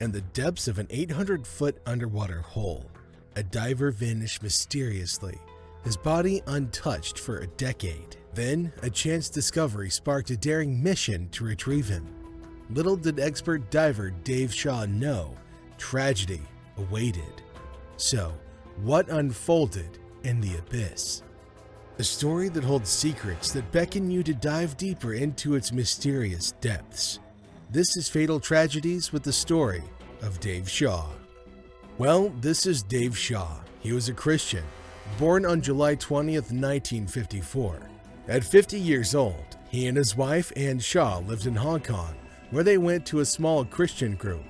In the depths of an 800-foot underwater hole, a diver vanished mysteriously, his body untouched for a decade. Then, a chance discovery sparked a daring mission to retrieve him. Little did expert diver Dave Shaw know, tragedy awaited. So, what unfolded in the abyss? A story that holds secrets that beckon you to dive deeper into its mysterious depths. This is Fatal Tragedies with the story of Dave Shaw. Well, this is Dave Shaw. He was a Christian, born on July 20th, 1954. At 50 years old, he and his wife, Ann Shaw, lived in Hong Kong, where they went to a small Christian group.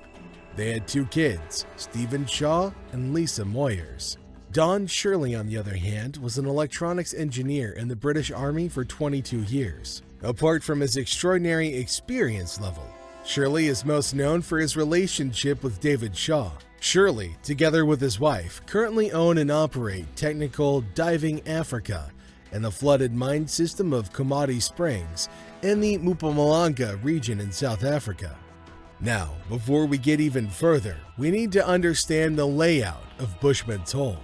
They had 2 kids, Stephen Shaw and Lisa Moyers. Don Shirley, on the other hand, was an electronics engineer in the British Army for 22 years. Apart from his extraordinary experience level, Shirley is most known for his relationship with David Shaw. Shirley, together with his wife, currently own and operate Technical Diving Africa and the flooded mine system of Komati Springs in the Mpumalanga region in South Africa. Now, before we get even further, we need to understand the layout of Bushman's Hole.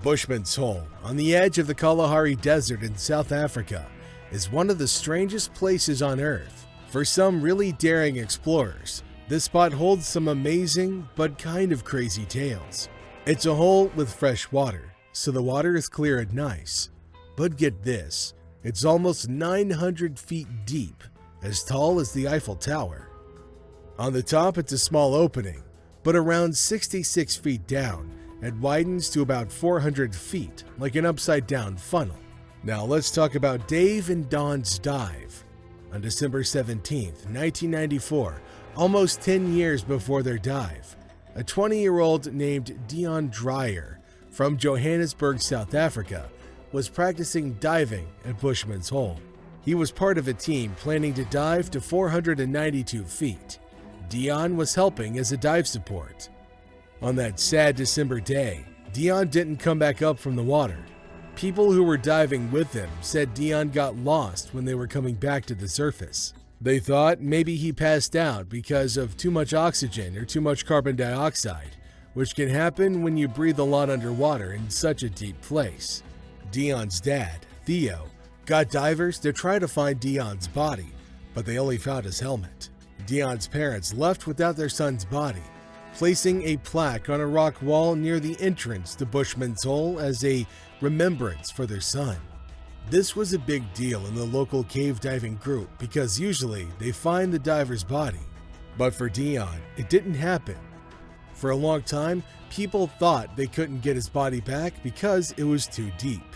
Bushman's Hole, on the edge of the Kalahari Desert in South Africa, is one of the strangest places on Earth. For some really daring explorers, this spot holds some amazing but kind of crazy tales. It's a hole with fresh water, so the water is clear and nice. But get this, it's almost 900 feet deep, as tall as the Eiffel Tower. On the top, it's a small opening, but around 66 feet down, it widens to about 400 feet, like an upside-down funnel. Now let's talk about Dave and Don's dive. On December 17, 1994, almost 10 years before their dive, a 20-year-old named Dion Dreyer from Johannesburg, South Africa, was practicing diving at Bushman's Hole. He was part of a team planning to dive to 492 feet. Dion was helping as a dive support. On that sad December day, Dion didn't come back up from the water. People who were diving with him said Dion got lost when they were coming back to the surface. They thought maybe he passed out because of too much oxygen or too much carbon dioxide, which can happen when you breathe a lot underwater in such a deep place. Dion's dad, Theo, got divers to try to find Dion's body, but they only found his helmet. Dion's parents left without their son's body, placing a plaque on a rock wall near the entrance to Bushman's Hole as a remembrance for their son. This was a big deal in the local cave diving group because usually they find the diver's body. But for Dion, it didn't happen. For a long time, people thought they couldn't get his body back because it was too deep.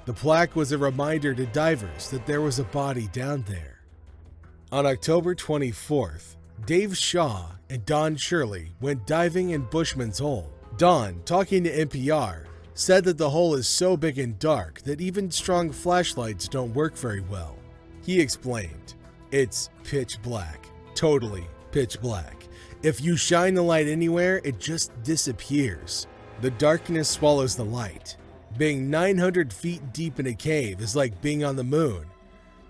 The plaque was a reminder to divers that there was a body down there. On October 24th, Dave Shaw and Don Shirley went diving in Bushman's Hole. Don, talking to NPR, said that the hole is so big and dark that even strong flashlights don't work very well. He explained, "It's pitch black, totally pitch black. If you shine the light anywhere, it just disappears. The darkness swallows the light. Being 900 feet deep in a cave is like being on the moon.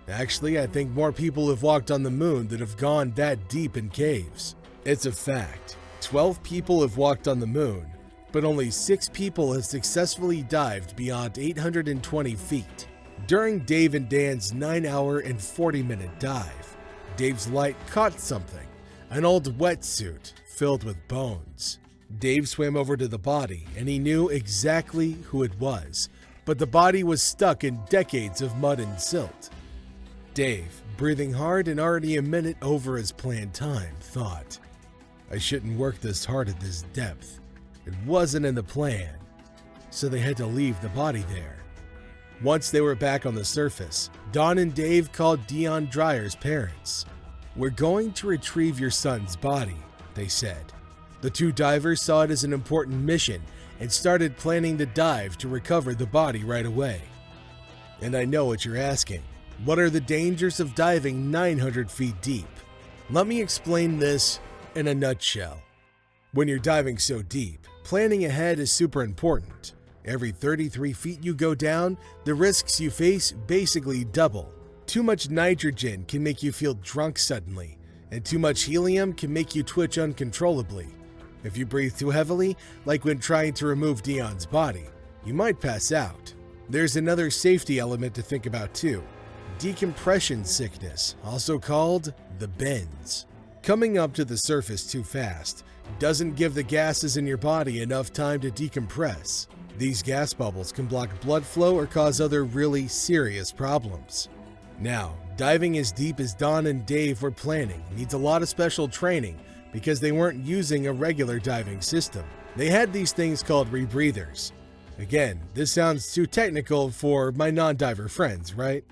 Actually, I think more people have walked on the moon than have gone that deep in caves. It's a fact. 12 people have walked on the moon, but only 6 people have successfully dived beyond 820 feet. During Dave and Dan's 9-hour and 40-minute dive, Dave's light caught something, an old wetsuit filled with bones. Dave swam over to the body and he knew exactly who it was, but the body was stuck in decades of mud and silt. Dave, breathing hard and already a minute over his planned time, thought, "I shouldn't work this hard at this depth. It wasn't in the plan." So they had to leave the body there. Once they were back on the surface, Don and Dave called Dion Dreyer's parents. "We're going to retrieve your son's body," they said. The 2 divers saw it as an important mission and started planning the dive to recover the body right away. And I know what you're asking. What are the dangers of diving 900 feet deep? Let me explain this in a nutshell. When you're diving so deep, planning ahead is super important. Every 33 feet you go down, the risks you face basically double. Too much nitrogen can make you feel drunk suddenly, and too much helium can make you twitch uncontrollably. If you breathe too heavily, like when trying to remove Dion's body, you might pass out. There's another safety element to think about too: decompression sickness, also called the bends. Coming up to the surface too fast doesn't give the gases in your body enough time to decompress. These gas bubbles can block blood flow or cause other really serious problems. Now, diving as deep as Don and Dave were planning needs a lot of special training because they weren't using a regular diving system. They had these things called rebreathers. Again, this sounds too technical for my non-diver friends, right?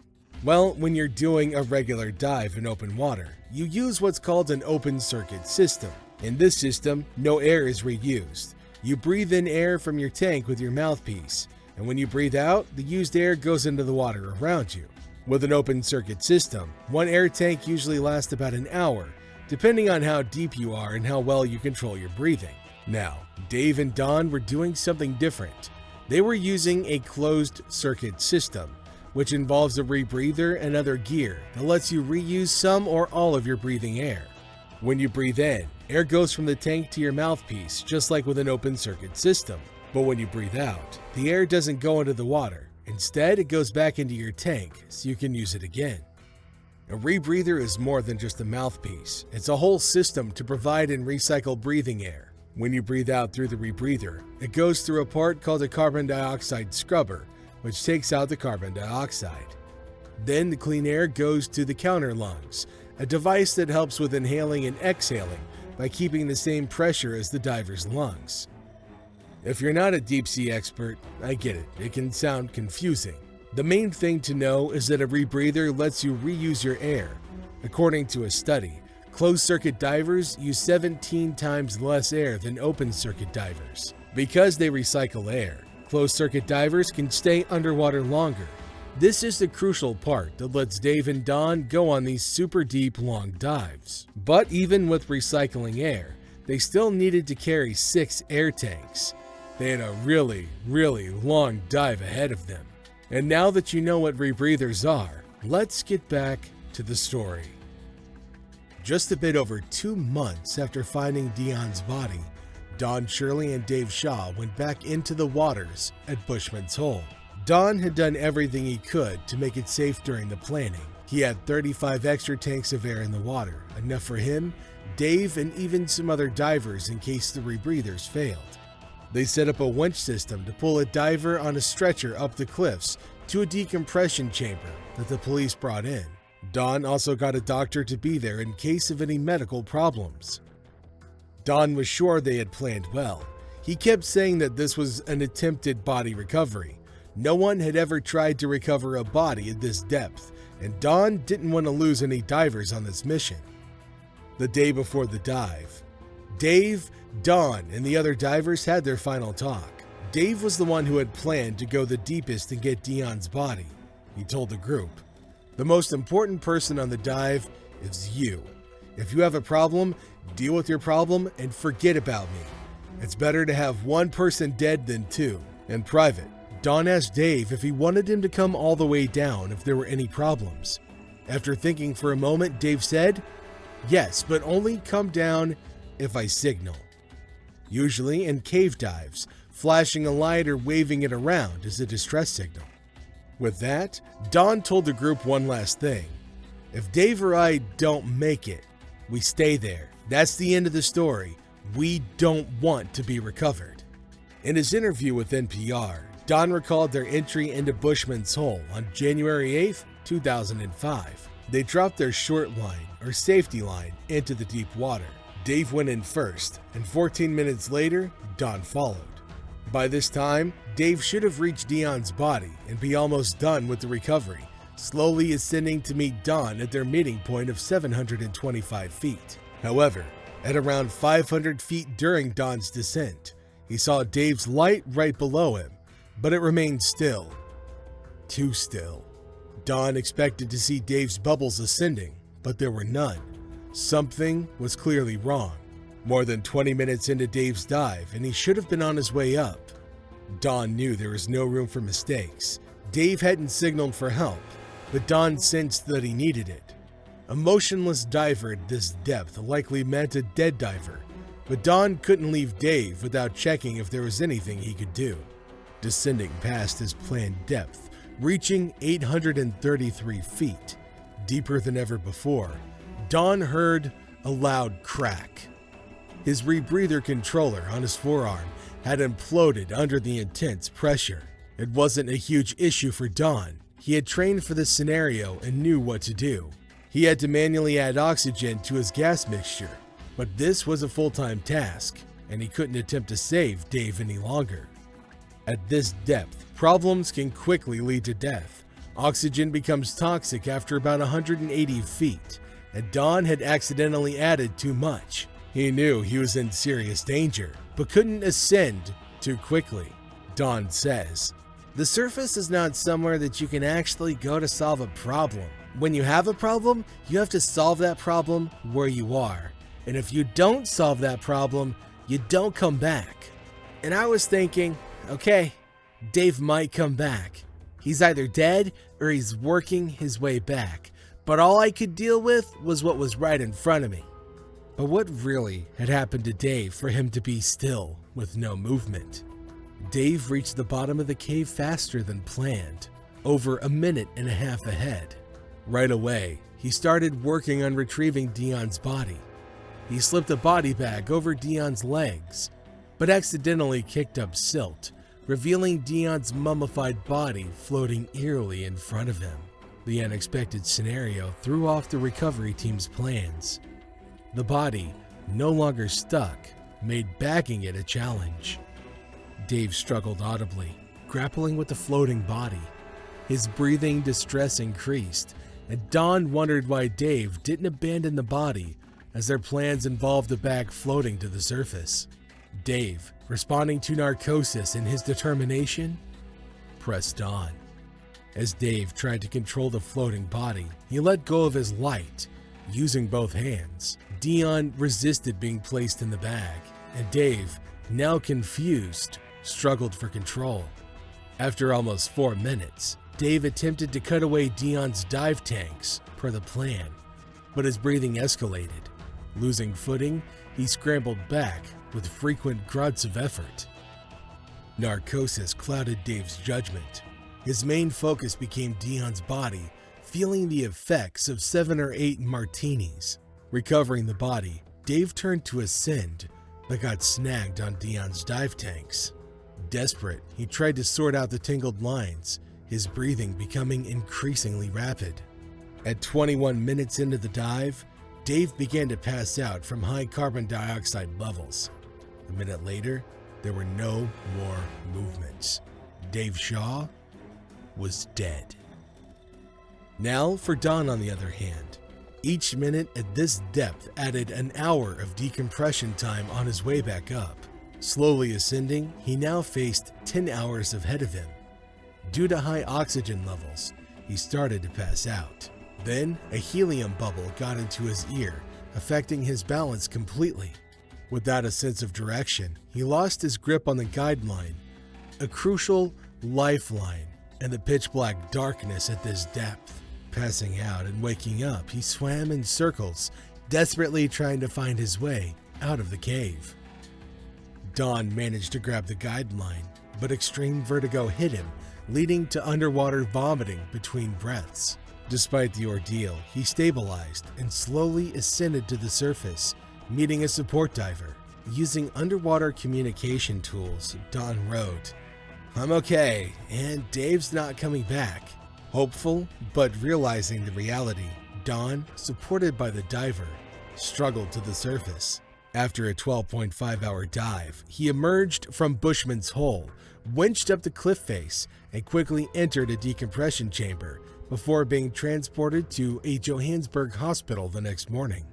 Well, when you're doing a regular dive in open water, you use what's called an open circuit system. In this system, no air is reused. You breathe in air from your tank with your mouthpiece, and when you breathe out, the used air goes into the water around you. With an open circuit system, one air tank usually lasts about an hour, depending on how deep you are and how well you control your breathing. Now, Dave and Don were doing something different. They were using a closed circuit system, which involves a rebreather and other gear that lets you reuse some or all of your breathing air. When you breathe in, air goes from the tank to your mouthpiece, just like with an open circuit system. But when you breathe out, the air doesn't go into the water. Instead, it goes back into your tank, so you can use it again. A rebreather is more than just a mouthpiece. It's a whole system to provide and recycle breathing air. When you breathe out through the rebreather, it goes through a part called a carbon dioxide scrubber, which takes out the carbon dioxide. Then the clean air goes to the counter lungs, a device that helps with inhaling and exhaling by keeping the same pressure as the diver's lungs. If you're not a deep sea expert, I get it, it can sound confusing. The main thing to know is that a rebreather lets you reuse your air. According to a study, closed-circuit divers use 17 times less air than open-circuit divers. Because they recycle air, closed-circuit divers can stay underwater longer. This is the crucial part that lets Dave and Don go on these super deep, long dives. But even with recycling air, they still needed to carry 6 air tanks. They had a really, really long dive ahead of them. And now that you know what rebreathers are, let's get back to the story. Just a bit over 2 months after finding Dion's body, Don Shirley and Dave Shaw went back into the waters at Bushman's Hole. Don had done everything he could to make it safe during the planning. He had 35 extra tanks of air in the water, enough for him, Dave, and even some other divers in case the rebreathers failed. They set up a winch system to pull a diver on a stretcher up the cliffs to a decompression chamber that the police brought in. Don also got a doctor to be there in case of any medical problems. Don was sure they had planned well. He kept saying that this was an attempted body recovery. No one had ever tried to recover a body at this depth, and Don didn't want to lose any divers on this mission. The day before the dive, Dave, Don, and the other divers had their final talk. Dave was the one who had planned to go the deepest and get Dion's body. He told the group, "The most important person on the dive is you. If you have a problem, deal with your problem and forget about me. It's better to have one person dead than 2. In private, Don asked Dave if he wanted him to come all the way down if there were any problems. After thinking for a moment, Dave said, "Yes, but only come down if I signal." Usually in cave dives, flashing a light or waving it around is a distress signal. With that, Don told the group one last thing. "If Dave or I don't make it, we stay there. That's the end of the story. We don't want to be recovered." In his interview with NPR, Don recalled their entry into Bushman's Hole on January 8, 2005. They dropped their short line, or safety line, into the deep water. Dave went in first, and 14 minutes later, Don followed. By this time, Dave should have reached Dion's body and be almost done with the recovery, slowly ascending to meet Don at their meeting point of 725 feet. However, at around 500 feet during Don's descent, he saw Dave's light right below him, but it remained still. Too still. Don expected to see Dave's bubbles ascending, but there were none. Something was clearly wrong. More than 20 minutes into Dave's dive, and he should have been on his way up. Don knew there was no room for mistakes. Dave hadn't signaled for help, but Don sensed that he needed it. A motionless diver at this depth likely meant a dead diver, but Don couldn't leave Dave without checking if there was anything he could do. Descending past his planned depth, reaching 833 feet, deeper than ever before, Don heard a loud crack. His rebreather controller on his forearm had imploded under the intense pressure. It wasn't a huge issue for Don. He had trained for this scenario and knew what to do. He had to manually add oxygen to his gas mixture, but this was a full-time task, and he couldn't attempt to save Dave any longer. At this depth, problems can quickly lead to death. Oxygen becomes toxic after about 180 feet, and Don had accidentally added too much. He knew he was in serious danger, but couldn't ascend too quickly. Don says, "The surface is not somewhere that you can actually go to solve a problem. When you have a problem, you have to solve that problem where you are. And if you don't solve that problem, you don't come back." And I was thinking, okay, Dave might come back. He's either dead or he's working his way back. But all I could deal with was what was right in front of me. But what really had happened to Dave for him to be still with no movement? Dave reached the bottom of the cave faster than planned, over a minute and a half ahead. Right away, he started working on retrieving Dion's body. He slipped a body bag over Dion's legs, but accidentally kicked up silt, revealing Dion's mummified body floating eerily in front of him. The unexpected scenario threw off the recovery team's plans. The body, no longer stuck, made bagging it a challenge. Dave struggled audibly, grappling with the floating body. His breathing distress increased, and Don wondered why Dave didn't abandon the body, as their plans involved the bag floating to the surface. Dave, responding to narcosis in his determination, pressed on. As Dave tried to control the floating body, he let go of his light. Using both hands, Dion resisted being placed in the bag, and Dave, now confused, struggled for control. After almost 4 minutes, Dave attempted to cut away Dion's dive tanks per the plan, but his breathing escalated. Losing footing, he scrambled back with frequent grunts of effort. Narcosis clouded Dave's judgment. His main focus became Dion's body, feeling the effects of 7 or 8 martinis. Recovering the body, Dave turned to ascend, but got snagged on Dion's dive tanks. Desperate, he tried to sort out the tangled lines, his breathing becoming increasingly rapid. At 21 minutes into the dive, Dave began to pass out from high carbon dioxide levels. A minute later, there were no more movements. Dave Shaw was dead. Now for Don, on the other hand. Each minute at this depth added an hour of decompression time on his way back up. Slowly ascending, he now faced 10 hours ahead of him. Due to high oxygen levels, he started to pass out. Then, a helium bubble got into his ear, affecting his balance completely. Without a sense of direction, he lost his grip on the guideline, a crucial lifeline in the pitch-black darkness at this depth. Passing out and waking up, he swam in circles, desperately trying to find his way out of the cave. Don managed to grab the guideline, but extreme vertigo hit him, leading to underwater vomiting between breaths. Despite the ordeal, he stabilized and slowly ascended to the surface, meeting a support diver. Using underwater communication tools, Don wrote, "I'm okay, and Dave's not coming back." Hopeful, but realizing the reality, Don, supported by the diver, struggled to the surface. After a 12.5-hour dive, he emerged from Bushman's hole, winched up the cliff face, and quickly entered a decompression chamber before being transported to a Johannesburg hospital the next morning.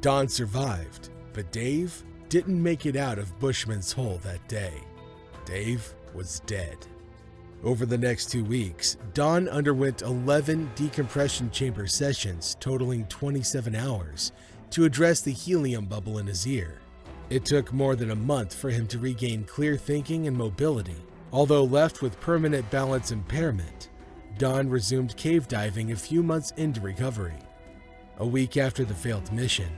Don survived, but Dave didn't make it out of Bushman's hole that day. Dave was dead. Over the next 2 weeks, Don underwent 11 decompression chamber sessions totaling 27 hours to address the helium bubble in his ear. It took more than a month for him to regain clear thinking and mobility. Although left with permanent balance impairment, Don resumed cave diving a few months into recovery. A week after the failed mission,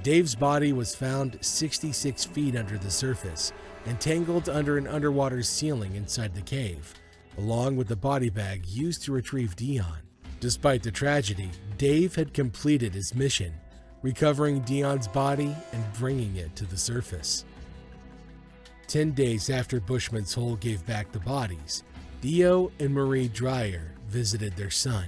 Dave's body was found 66 feet under the surface, entangled under an underwater ceiling inside the cave, along with the body bag used to retrieve Dion. Despite the tragedy, Dave had completed his mission, recovering Dion's body and bringing it to the surface. 10 days after Bushman's hole gave back the bodies, Theo and Marie Dreyer visited their son.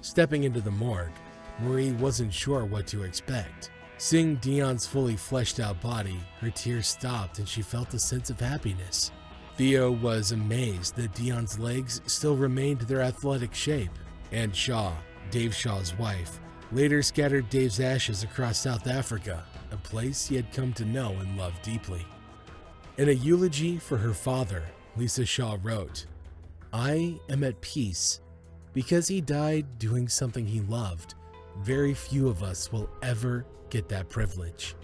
Stepping into the morgue, Marie wasn't sure what to expect. Seeing Dion's fully fleshed out body, her tears stopped and she felt a sense of happiness. Theo was amazed that Dion's legs still remained their athletic shape, and Shaw, Dave Shaw's wife, later scattered Dave's ashes across South Africa, a place he had come to know and love deeply. In a eulogy for her father, Lisa Shaw wrote, "I am at peace because he died doing something he loved. Very few of us will ever get that privilege."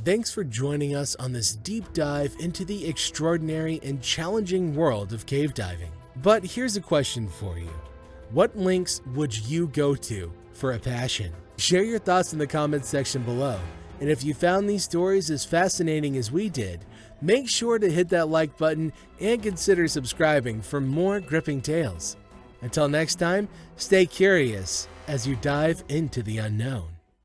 Thanks for joining us on this deep dive into the extraordinary and challenging world of cave diving. But here's a question for you. What lengths would you go to for a passion? Share your thoughts in the comments section below. And if you found these stories as fascinating as we did, make sure to hit that like button and consider subscribing for more gripping tales. Until next time, stay curious as you dive into the unknown.